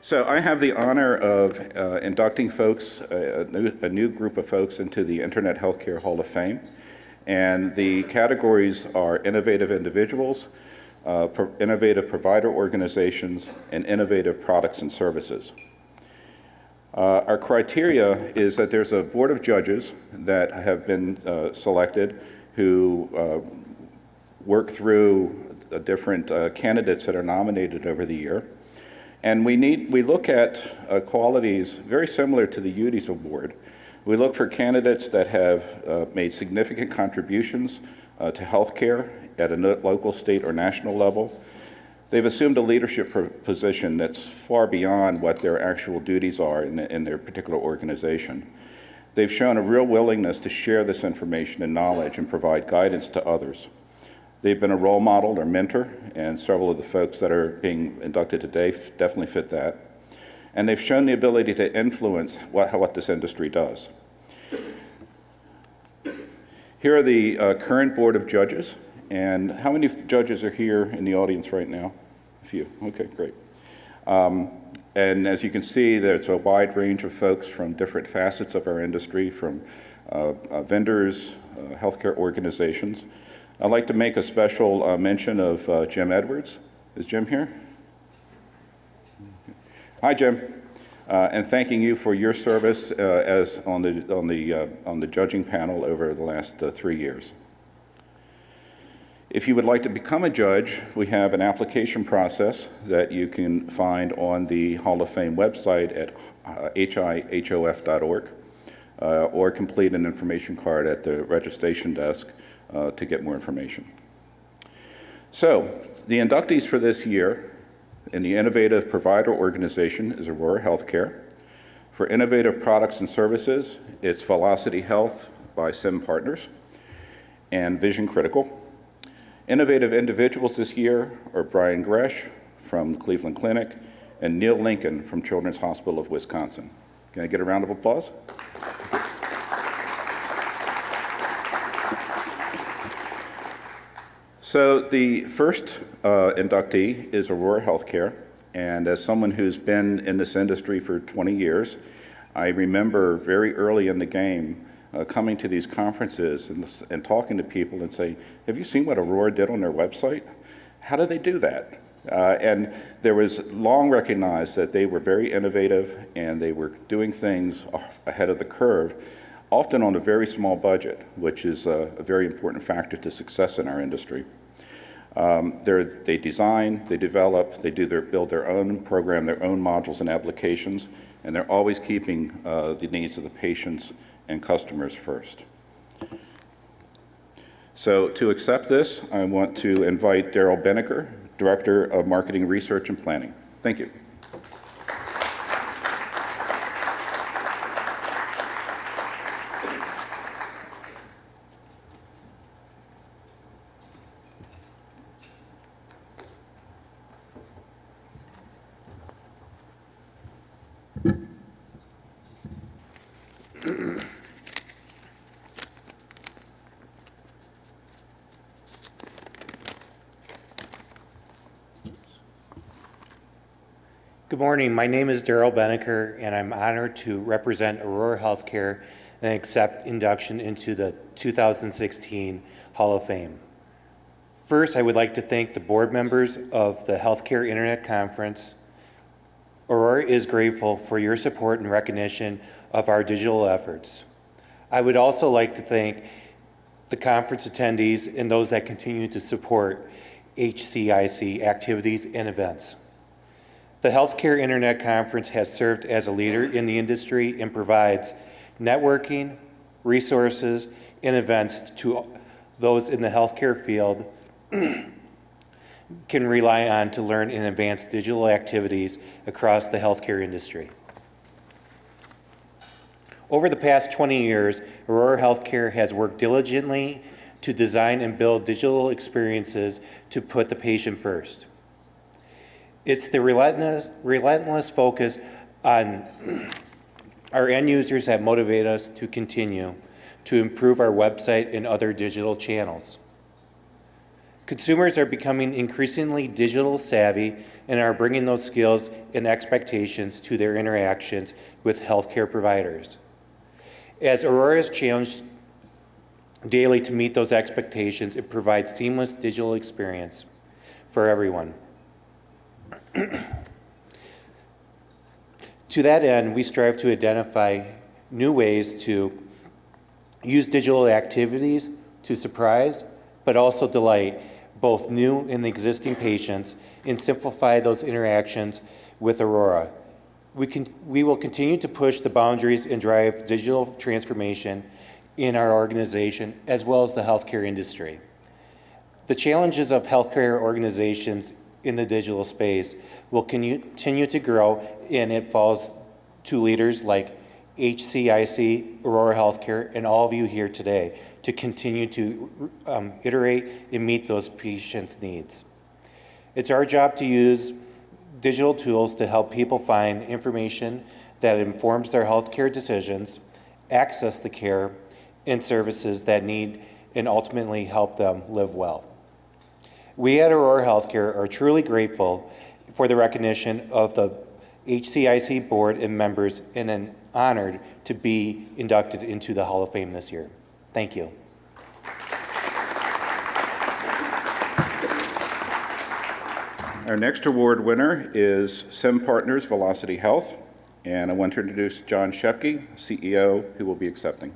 So I have the honor of inducting folks, a new group of folks into the Internet Healthcare Hall of Fame. And the categories are innovative individuals, innovative provider organizations, and innovative products and services. Our criteria is that there's a board of judges that have been selected who work through different candidates that are nominated over the year. And we look at qualities very similar to the UDI's award. We look for candidates that have made significant contributions to healthcare at a local, state, or national level. They've assumed a leadership position that's far beyond what their actual duties are in their particular organization. They've shown a real willingness to share this information and knowledge and provide guidance to others. They've been a role model or mentor, and several of the folks that are being inducted today definitely fit that. And they've shown the ability to influence what this industry does. Here are the current board of judges. And how many judges are here in the audience right now? A few. Okay, great. And as you can see, there's a wide range of folks from different facets of our industry, from vendors, healthcare organizations. I'd like to make a special mention of Jim Edwards. Is Jim here? Hi, Jim. And thanking you for your service as on the judging panel over the last 3 years. If you would like to become a judge, we have an application process that you can find on the Hall of Fame website at HIHOF.org, or complete an information card at the registration desk to get more information. So, the inductees for this year in the Innovative Provider Organization is Aurora Healthcare. For Innovative Products and Services, it's Velocity Health by Sim Partners and Vision Critical. Innovative individuals this year are Brian Gresh from the Cleveland Clinic and Neil Lincoln from Children's Hospital of Wisconsin. Can I get a round of applause? So the first inductee is Aurora Healthcare, and as someone who's been in this industry for 20 years, I remember very early in the game coming to these conferences and talking to people and saying, have you seen what Aurora did on their website? How did they do that? And there was long recognized that they were very innovative and they were doing things ahead of the curve, often on a very small budget, which is a very important factor to success in our industry. They design, they develop, they build their own, program their own modules and applications, and they're always keeping the needs of the patients and customers first. So to accept this, I want to invite Daryl Benneker, Director of Marketing Research and Planning. Thank you. Good morning. My name is Daryl Benneker, and I'm honored to represent Aurora Healthcare and accept induction into the 2016 Hall of Fame. First, I would like to thank the board members of the Healthcare Internet Conference. Aurora is grateful for your support and recognition of our digital efforts. I would also like to thank the conference attendees and those that continue to support HCIC activities and events. The Healthcare Internet Conference has served as a leader in the industry and provides networking, resources, and events to those in the healthcare field can rely on to learn and advance digital activities across the healthcare industry. Over the past 20 years, Aurora Healthcare has worked diligently to design and build digital experiences to put the patient first. It's the relentless focus on our end users that motivate us to continue to improve our website and other digital channels. Consumers are becoming increasingly digital savvy and are bringing those skills and expectations to their interactions with healthcare providers. As Aurora is challenged daily to meet those expectations, it provides seamless digital experience for everyone. To that end, we strive to identify new ways to use digital activities to surprise, but also delight both new and existing patients and simplify those interactions with Aurora. We will continue to push the boundaries and drive digital transformation in our organization as well as the healthcare industry. The challenges of healthcare organizations in the digital space will continue to grow, and it falls to leaders like HCIC, Aurora Healthcare, and all of you here today to continue to iterate and meet those patients' needs. It's our job to use digital tools to help people find information that informs their healthcare decisions, access the care and services that need, and ultimately help them live well. We at Aurora Healthcare are truly grateful for the recognition of the HCIC board and members, and honored to be inducted into the Hall of Fame this year. Thank you. Our next award winner is Sim Partners Velocity Health, and I want to introduce John Shepke, CEO, who will be accepting.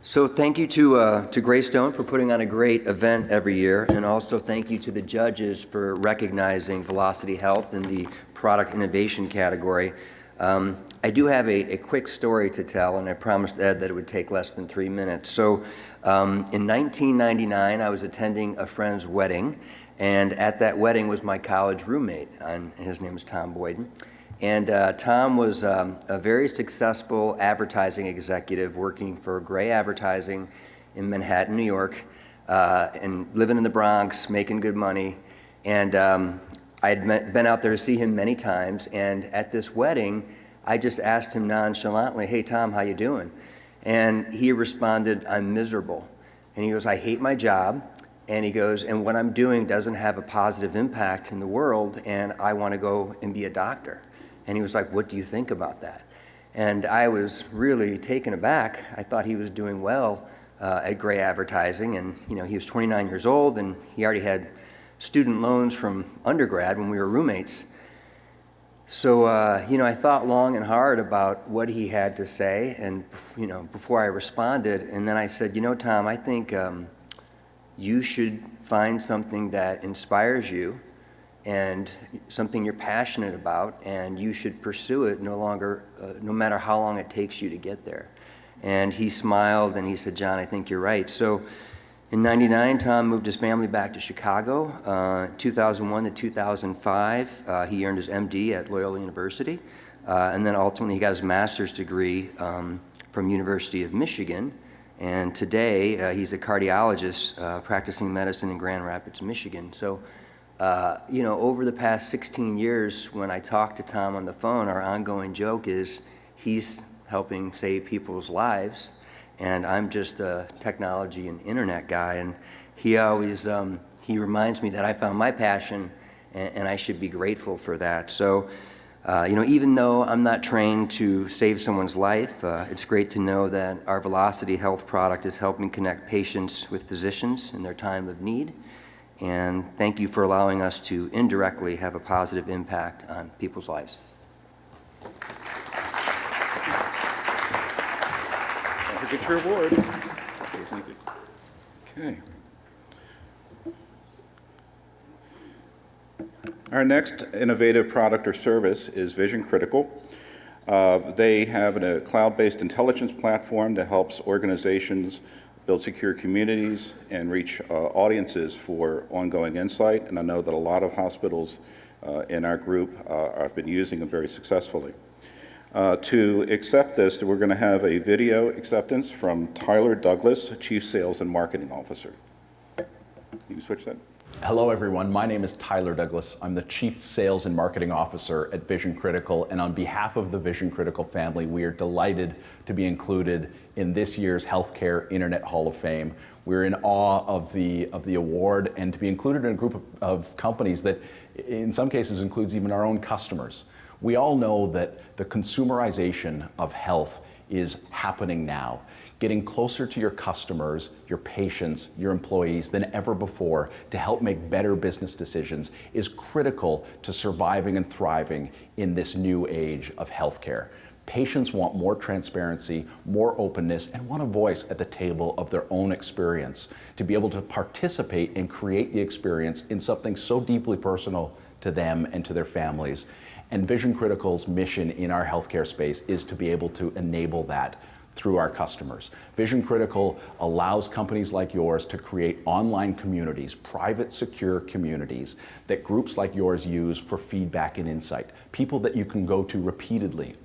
So thank you to Greystone for putting on a great event every year, and also thank you to the judges for recognizing Velocity Health in the product innovation category. I do have a quick story to tell, and I promised Ed that it would take less than 3 minutes. So in 1999, I was attending a friend's wedding, and at that wedding was my college roommate, and his name is Tom Boyden. And Tom was a very successful advertising executive working for Gray Advertising in Manhattan, New York, and living in the Bronx, making good money. And I had been out there to see him many times, and at this wedding, I just asked him nonchalantly, "Hey, Tom, how you doing?" And he responded, "I'm miserable." And he goes, "I hate my job." And he goes, "And what I'm doing doesn't have a positive impact in the world, and I want to go and be a doctor." And he was like, "What do you think about that?" And I was really taken aback. I thought he was doing well at Gray Advertising, and he was 29 years old, and he already had student loans from undergrad when we were roommates. So I thought long and hard about what he had to say, and before I responded, and then I said, "Tom, I think you should find something that inspires you and something you're passionate about, and you should pursue it no matter how long it takes you to get there." And he smiled and he said, "John, I think you're right." So in '99, Tom moved his family back to Chicago. 2001 to 2005, he earned his MD at Loyola University, and then ultimately he got his master's degree from University of Michigan. And today he's a cardiologist practicing medicine in Grand Rapids, Michigan. So over the past 16 years, when I talk to Tom on the phone, our ongoing joke is he's helping save people's lives, and I'm just a technology and internet guy. And he always he reminds me that I found my passion, and I should be grateful for that. So even though I'm not trained to save someone's life, it's great to know that our Velocity Health product is helping connect patients with physicians in their time of need. And thank you for allowing us to indirectly have a positive impact on people's lives. Don't forget your award. Thank you. Okay. Our next innovative product or service is Vision Critical. They have a cloud-based intelligence platform that helps organizations build secure communities and reach audiences for ongoing insight. And I know that a lot of hospitals in our group have been using them very successfully. To accept this, we're going to have a video acceptance from Tyler Douglas, Chief Sales and Marketing Officer. You can switch that. Hello everyone, my name is Tyler Douglas. I'm the Chief Sales and Marketing Officer at Vision Critical, and on behalf of the Vision Critical family, we are delighted to be included in this year's Healthcare Internet Hall of Fame. We're in awe of the award and to be included in a group of companies that in some cases includes even our own customers. We all know that the consumerization of health is happening now. Getting closer to your customers, your patients, your employees than ever before to help make better business decisions is critical to surviving and thriving in this new age of healthcare. Patients want more transparency, more openness, and want a voice at the table of their own experience to be able to participate and create the experience in something so deeply personal to them and to their families. And Vision Critical's mission in our healthcare space is to be able to enable that through our customers. Vision Critical allows companies like yours to create online communities, private, secure communities that groups like yours use for feedback and insight. People that you can go to repeatedly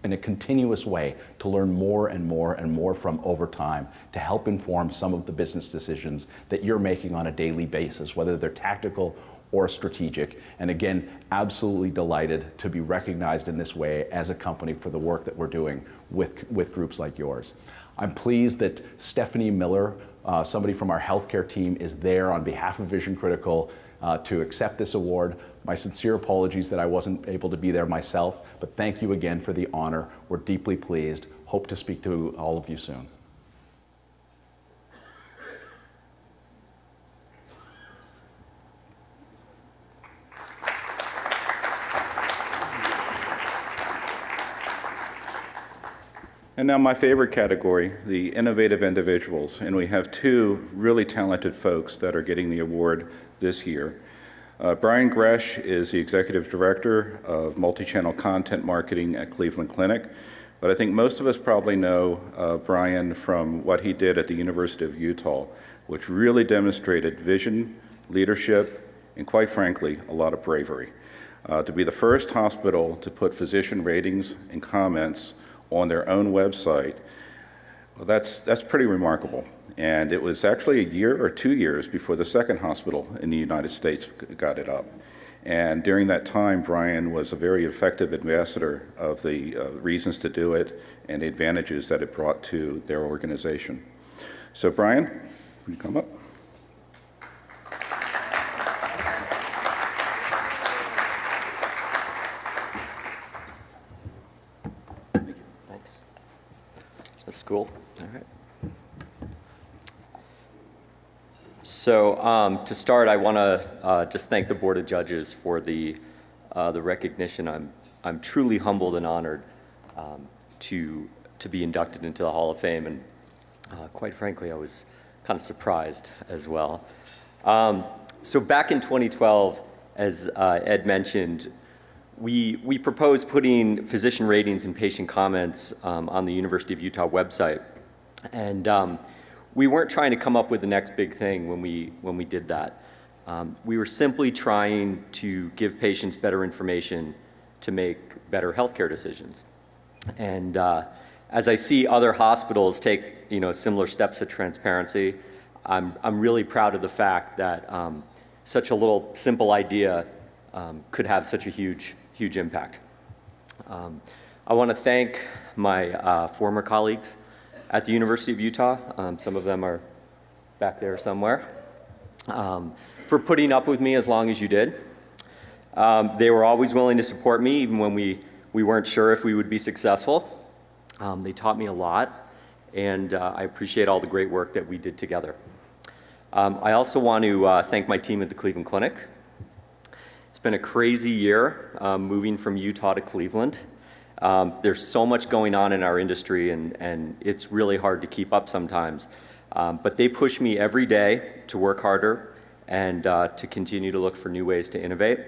in a continuous way to learn more and more and more from over time to help inform some of the business decisions that you're making on a daily basis, whether they're tactical or strategic. And again, absolutely delighted to be recognized in this way as a company for the work that we're doing with groups like yours. I'm pleased that Stephanie Miller, somebody from our healthcare team, is there on behalf of Vision Critical to accept this award. My sincere apologies that I wasn't able to be there myself, but thank you again for the honor. We're deeply pleased. Hope to speak to all of you soon. And now my favorite category, the innovative individuals. And we have two really talented folks that are getting the award this year. Brian Gresh is the Executive Director of Multi-Channel Content Marketing at Cleveland Clinic. But I think most of us probably know Brian from what he did at the University of Utah, which really demonstrated vision, leadership, and quite frankly, a lot of bravery. To be the first hospital to put physician ratings and comments on their own website, well, that's pretty remarkable. And it was actually a year or 2 years before the second hospital in the United States got it up. And during that time, Brian was a very effective ambassador of the reasons to do it and the advantages that it brought to their organization. So Brian, will you come up? Thanks. That's cool. All right. So to start, I want to just thank the Board of Judges for the recognition. I'm truly humbled and honored to be inducted into the Hall of Fame, and quite frankly, I was kind of surprised as well. So back in 2012, as Ed mentioned, we proposed putting physician ratings and patient comments on the University of Utah website, and we weren't trying to come up with the next big thing when we did that. We were simply trying to give patients better information to make better healthcare decisions. And as I see other hospitals take similar steps of transparency, I'm really proud of the fact that such a little simple idea could have such a huge impact. I want to thank my former colleagues at the University of Utah. Some of them are back there somewhere, for putting up with me as long as you did. They were always willing to support me, even when we weren't sure if we would be successful. They taught me a lot, and I appreciate all the great work that we did together. I also want to thank my team at the Cleveland Clinic. It's been a crazy year moving from Utah to Cleveland. There's so much going on in our industry, and it's really hard to keep up sometimes. But they push me every day to work harder and to continue to look for new ways to innovate.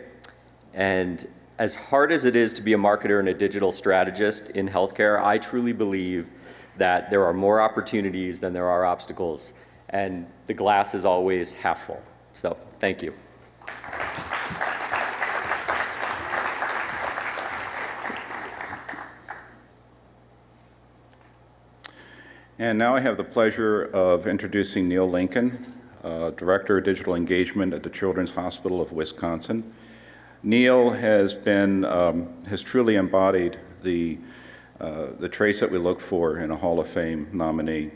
And as hard as it is to be a marketer and a digital strategist in healthcare, I truly believe that there are more opportunities than there are obstacles, and the glass is always half full. So thank you. And now I have the pleasure of introducing Neil Lincoln, Director of Digital Engagement at the Children's Hospital of Wisconsin. Neil has truly embodied the traits that we look for in a Hall of Fame nominee.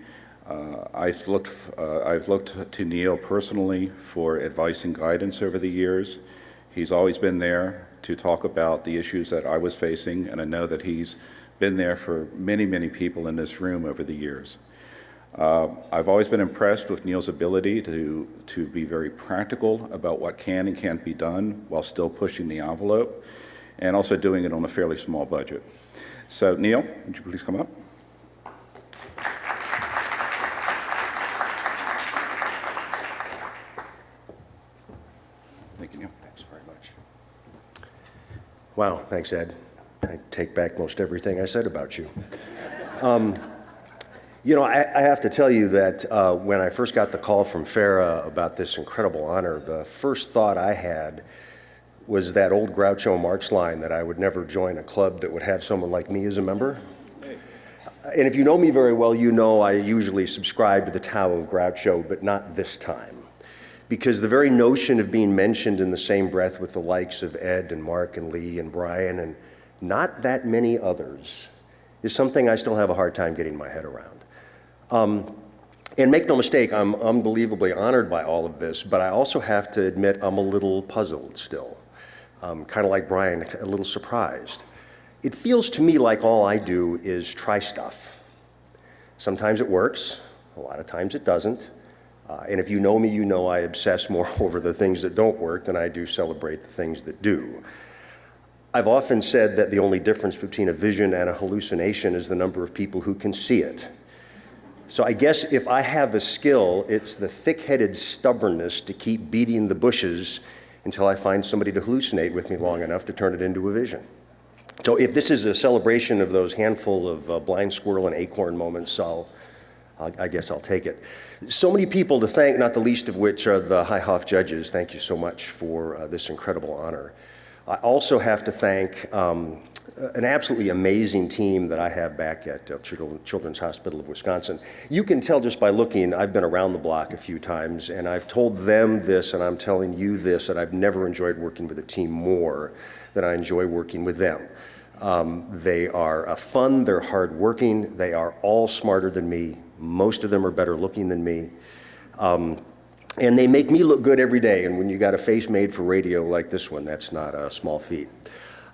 I've looked to Neil personally for advice and guidance over the years. He's always been there to talk about the issues that I was facing, and I know that he's been there for many, many people in this room over the years. I've always been impressed with Neil's ability to be very practical about what can and can't be done while still pushing the envelope, and also doing it on a fairly small budget. So Neil, would you please come up? Thank you, Neil. Thanks very much. Wow, thanks, Ed. I take back most everything I said about you. You know, I have to tell you that when I first got the call from Farah about this incredible honor, the first thought I had was that old Groucho Marx line that I would never join a club that would have someone like me as a member. And if you know me very well, you know I usually subscribe to the Tao of Groucho, but not this time. Because the very notion of being mentioned in the same breath with the likes of Ed and Mark and Lee and Brian and not that many others is something I still have a hard time getting my head around. And make no mistake, I'm unbelievably honored by all of this, but I also have to admit I'm a little puzzled still. Kind of like Brian, a little surprised. It feels to me like all I do is try stuff. Sometimes it works, a lot of times it doesn't. And if you know me, you know I obsess more over the things that don't work than I do celebrate the things that do. I've often said that the only difference between a vision and a hallucination is the number of people who can see it. So I guess if I have a skill, it's the thick-headed stubbornness to keep beating the bushes until I find somebody to hallucinate with me long enough to turn it into a vision. So if this is a celebration of those handful of blind squirrel and acorn moments, I guess I'll take it. So many people to thank, not the least of which are the HIHOF judges. Thank you so much for this incredible honor. I also have to thank an absolutely amazing team that I have back at Children's Hospital of Wisconsin. You can tell just by looking, I've been around the block a few times, and I've told them this, and I'm telling you this, that I've never enjoyed working with a team more than I enjoy working with them. They are fun, they're hardworking, they are all smarter than me. Most of them are better looking than me. And they make me look good every day, and when you got a face made for radio like this one, that's not a small feat.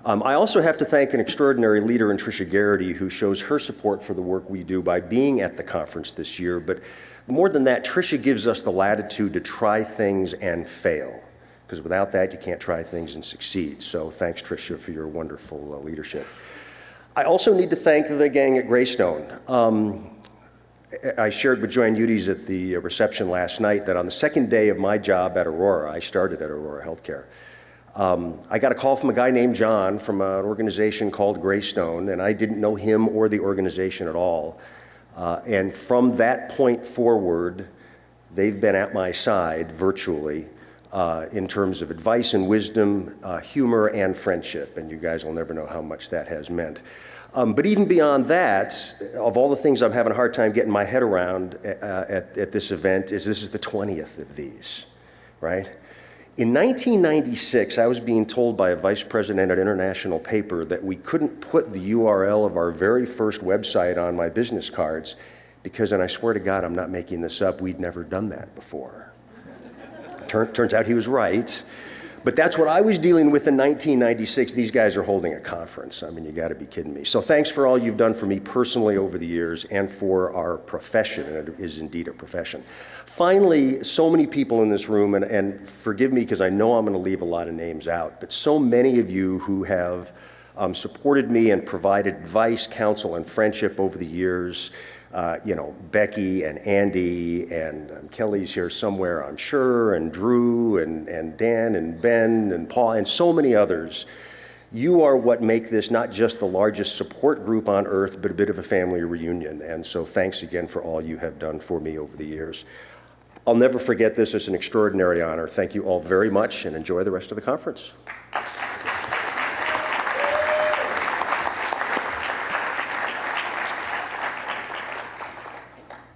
I also have to thank an extraordinary leader in Tricia Garrity, who shows her support for the work we do by being at the conference this year. But more than that, Tricia gives us the latitude to try things and fail, because without that, you can't try things and succeed. So thanks, Tricia, for your wonderful leadership. I also need to thank the gang at Greystone. I shared with Joanne Udes at the reception last night that on the second day of my job at Aurora, I started at Aurora Healthcare, I got a call from a guy named John from an organization called Greystone, and I didn't know him or the organization at all. And from that point forward, they've been at my side virtually in terms of advice and wisdom, humor and friendship, and you guys will never know how much that has meant. But even beyond that, of all the things I'm having a hard time getting my head around at this event, this is the 20th of these, right? In 1996, I was being told by a vice president at an international paper that we couldn't put the URL of our very first website on my business cards because, and I swear to God, I'm not making this up, we'd never done that before. Turns out he was right. But that's what I was dealing with in 1996. These guys are holding a conference. I mean, you got to be kidding me. So thanks for all you've done for me personally over the years and for our profession, and it is indeed a profession. Finally, so many people in this room, and forgive me because I know I'm going to leave a lot of names out, but so many of you who have supported me and provided advice, counsel, and friendship over the years. You know, Becky and Andy and Kelly's here somewhere, I'm sure, and Drew and Dan and Ben and Paul and so many others. You are what make this not just the largest support group on earth, but a bit of a family reunion. And so thanks again for all you have done for me over the years. I'll never forget this. It's an extraordinary honor. Thank you all very much and enjoy the rest of the conference.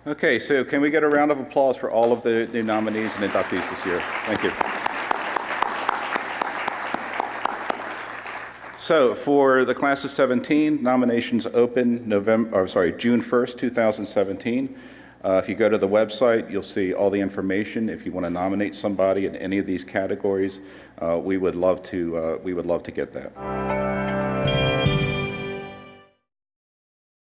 Okay, so can we get a round of applause for all of the new nominees and inductees this year? Thank you. So for the class of 17, nominations open June 1st, 2017. If you go to the website, you'll see all the information. If you want to nominate somebody in any of these categories, we would love to get that.